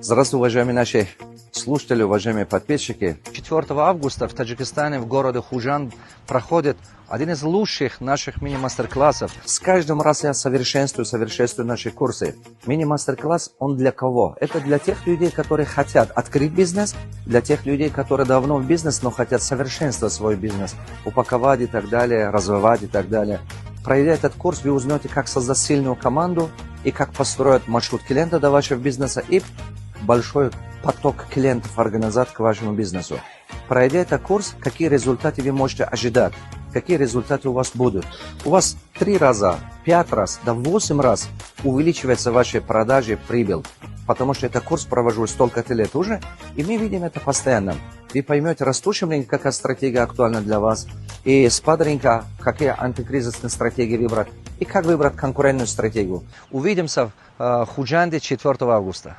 Здравствуйте, уважаемые наши слушатели, уважаемые подписчики. 4 августа в Таджикистане, в городе Худжанд, проходит один из лучших наших мини-мастер-классов. С каждым раз я совершенствую наши курсы. Мини-мастер-класс, он для кого? Это для тех людей, которые хотят открыть бизнес, для тех людей, которые давно в бизнесе, но хотят совершенствовать свой бизнес, упаковать и так далее, развивать и так далее. Пройдя этот курс, вы узнаете, как создать сильную команду и как построить маршрут клиента до вашего бизнеса и большой поток клиентов организовать к вашему бизнесу. Пройдя этот курс, какие результаты вы можете ожидать, какие результаты у вас будут. У вас 3 раза, 5 раз, до 8 раз увеличивается ваши продажи, прибыль. Потому что этот курс провожу столько-то лет уже, и мы видим это постоянно. Вы поймете растущим рынке, какая стратегия актуальна для вас, и спад рынка, какие антикризисные стратегии выбрать, и как выбрать конкурентную стратегию. Увидимся в Худжанде 4 августа.